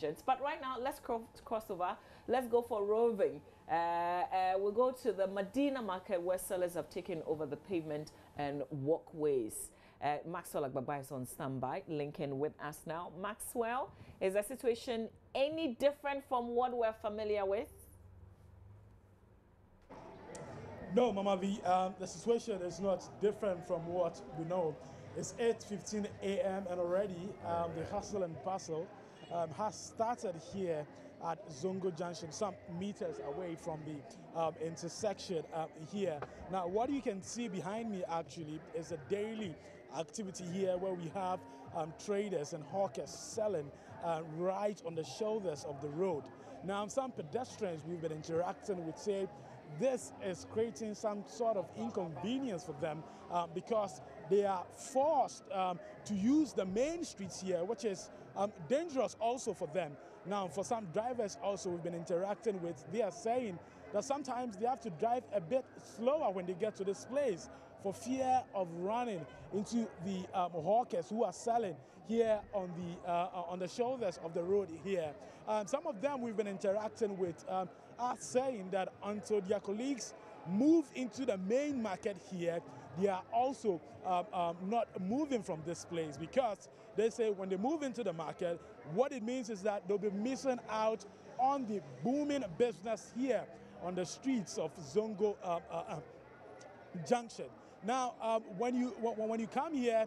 agents. But right now, let's cross over. Let's go for roving. We'll go to the Madina market where sellers have taken over the pavement and walkways. Maxwell Agbagba is on standby, linking with us now. Maxwell, is the situation any different from what we're familiar with? No, Mama V, the situation is not different from what we know. It's 8:15 a.m. and already the hustle and bustle has started here at Zongo Junction, some meters away from the intersection here. Now, what you can see behind me actually is a daily activity here where we have traders and hawkers selling right on the shoulders of the road. Now, some pedestrians we've been interacting with say this is creating some sort of inconvenience for them because they are forced to use the main streets here, which is dangerous also for them. Now, for some drivers also we've been interacting with, they are saying that sometimes they have to drive a bit slower when they get to this place for fear of running into the hawkers who are selling here on the shoulders of the road here. Some of them we've been interacting with are saying that until their colleagues move into the main market here, they are also not moving from this place because they say when they move into the market, what it means is that they'll be missing out on the booming business here on the streets of Zongo Junction. Now, when you come here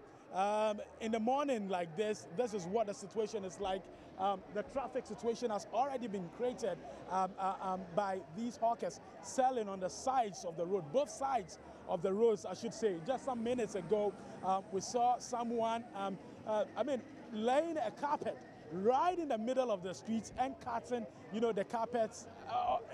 in the morning like this is what the situation is like. The traffic situation has already been created by these hawkers selling on the sides of the road, both sides of the roads, I should say. Just some minutes ago, we saw someone, laying a carpet right in the middle of the streets and cutting, the carpets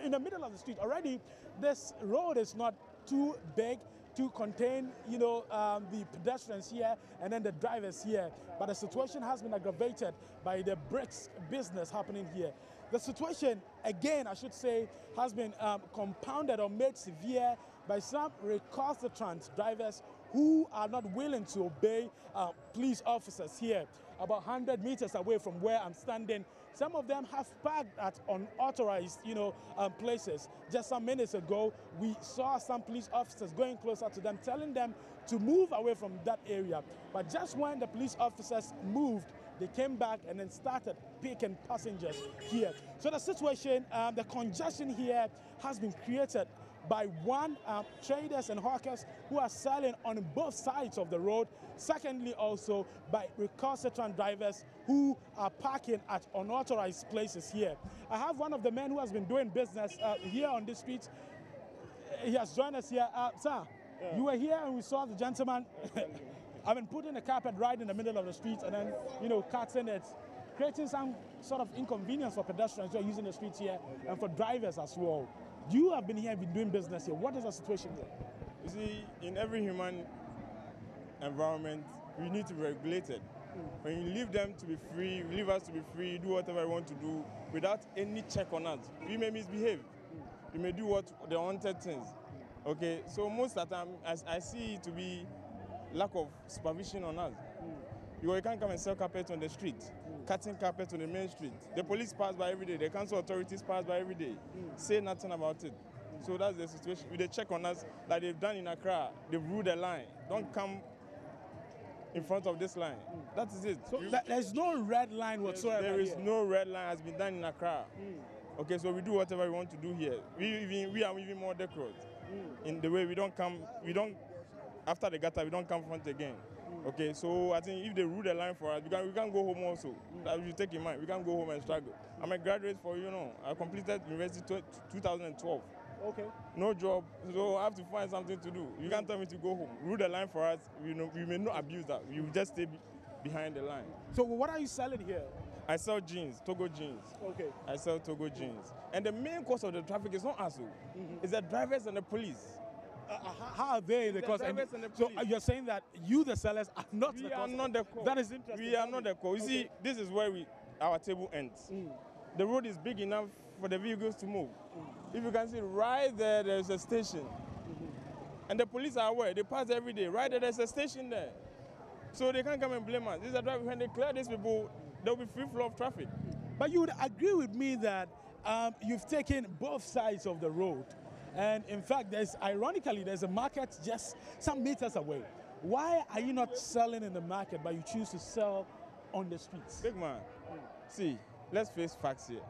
in the middle of the street. Already, this road is not too big to contain, the pedestrians here and then the drivers here. But the situation has been aggravated by the bricks business happening here. The situation, again, I should say, has been compounded or made severe by some recalcitrant drivers who are not willing to obey police officers here. About 100 meters away from where I'm standing, some of them have parked at unauthorized, places. Just some minutes ago, we saw some police officers going closer to them, telling them to move away from that area. But just when the police officers moved, they came back and then started picking passengers here. So the situation, the congestion here has been created by one, traders and hawkers who are selling on both sides of the road. Secondly, also by recalcitrant drivers who are parking at unauthorized places here. I have one of the men who has been doing business here on this street. He has joined us here. Sir, yeah. You were here and we saw the gentleman putting a carpet right in the middle of the street and then, cutting it, creating some sort of inconvenience for pedestrians who are using the streets here and for drivers as well. You have been here, been doing business here. What is the situation here? You see, in every human environment, we need to be regulated. When you leave them to be free, you leave us to be free, do whatever you want to do without any check on us. We may misbehave. We may do what the unwanted things. Okay, so most of the time, I see it to be lack of supervision on us. You can't come and sell carpet on the street, cutting carpet on the main street. The police pass by every day, the council authorities pass by every day, say nothing about it. So that's the situation. They check on us like they've done in Accra. They've ruled the line. Don't come in front of this line. That is it. So there's no red line whatsoever. There is no red line has been done in Accra. Okay, so we do whatever we want to do here. We are even more decorous in the way we don't come. After the gutter, we don't come front again. Okay, so I think if they rule the line for us, we can go home also. That you take in mind, we can go home and struggle. I'm a graduate I completed university 2012. Okay. No job, so I have to find something to do. You can't tell me to go home. Rule the line for us, we may not abuse that. We will just stay behind the line. So what are you selling here? I sell jeans, Togo jeans. Okay. I sell Togo jeans. And the main cause of the traffic is not us, it's the drivers and the police. How are they the cause? So you're saying that you, the sellers, are not the cause? We are not the cause. That is interesting. We are not the cause. You see, this is where our table ends. The road is big enough for the vehicles to move. If you can see right there, there's a station. And the police are aware. They pass every day. Right there's a station there. So they can't come and blame us. When they clear these people, there will be free flow of traffic. But you would agree with me that you've taken both sides of the road. And in fact, ironically, there's a market just some meters away. Why are you not selling in the market, but you choose to sell on the streets? Big man, see, let's face facts here.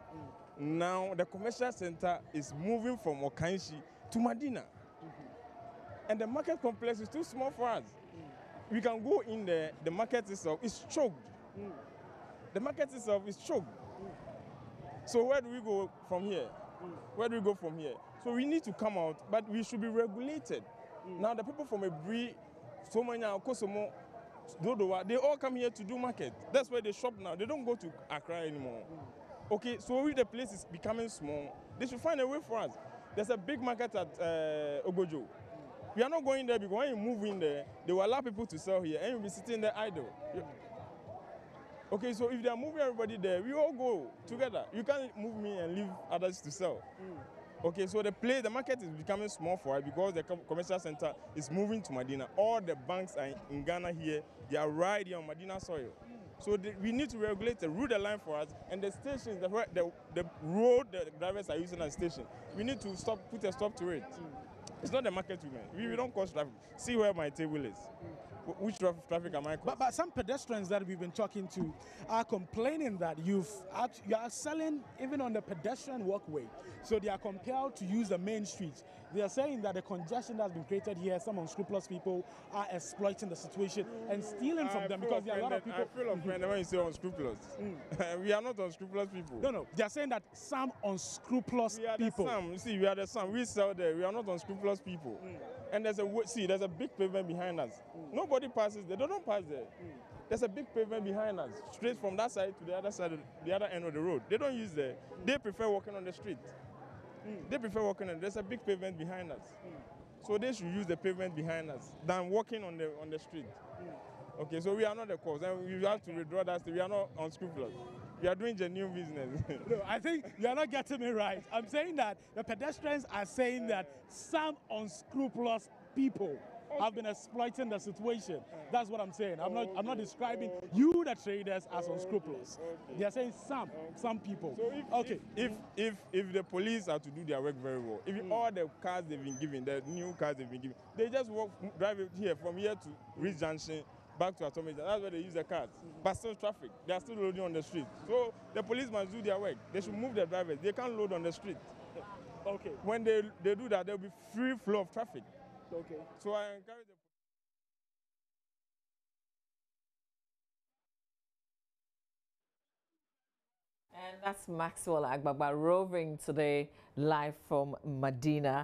Now, the commercial center is moving from Okanshi to Madina. And the market complex is too small for us. We can go in there, the market itself is choked. The market itself is choked. So where do we go from here? Where do we go from here? So we need to come out, but we should be regulated. Now the people from Ebri, Somanya, Kosomo, Dodowa, they all come here to do market. That's where they shop now. They don't go to Accra anymore. Okay, so if the place is becoming small, they should find a way for us. There's a big market at Ogojo. We are not going there because when you move in there, they will allow people to sell here and you'll be sitting there idle. Okay, so if they are moving everybody there, we all go together. You can't move me and leave others to sell. Okay, so the market is becoming small for us because the commercial center is moving to Madina. All the banks are in Ghana here, they are right here on Madina soil. So we need to regulate the route line for us, and the stations, the road the drivers are using as station, we need to put a stop to it. It's not the market women. We don't cause traffic. See where my table is. Which traffic am I causing? But some pedestrians that we've been talking to are complaining that you are selling even on the pedestrian walkway. So they are compelled to use the main streets. They are saying that the congestion that has been created here, some unscrupulous people are exploiting the situation and stealing from them because there are a lot of people. I feel offended when you say unscrupulous. We are not unscrupulous people. No, they are saying that some unscrupulous people. You see, we are the some. We sell there. We are not unscrupulous people. And there's a big pavement behind us. Nobody passes there. They don't pass there. There's a big pavement behind us, straight from that side to the other side, the other end of the road. They don't use there. They prefer walking on the street. They prefer walking on. There's a big pavement behind us, so they should use the pavement behind us than walking on the street. Okay, so we are not the cause, and we have to withdraw that. We are not unscrupulous. We are doing genuine business. No, I think you are not getting me right. I'm saying that the pedestrians are saying that some unscrupulous people have been exploiting the situation. That's what I'm saying. I'm not describing you, the traders, as unscrupulous. They are saying some people. So if the police are to do their work very well, if all the cars they've been given, the new cars they've been given, they just drive it here from here to Reach Junction, back to Atomic. That's where they use the cars. But still traffic. They are still loading on the street. So the police must do their work. They should move the drivers. They can't load on the street. Okay. When they do that, there will be free flow of traffic. Okay. So I encourage the And that's Maxwell Agbagba roving today live from Madina.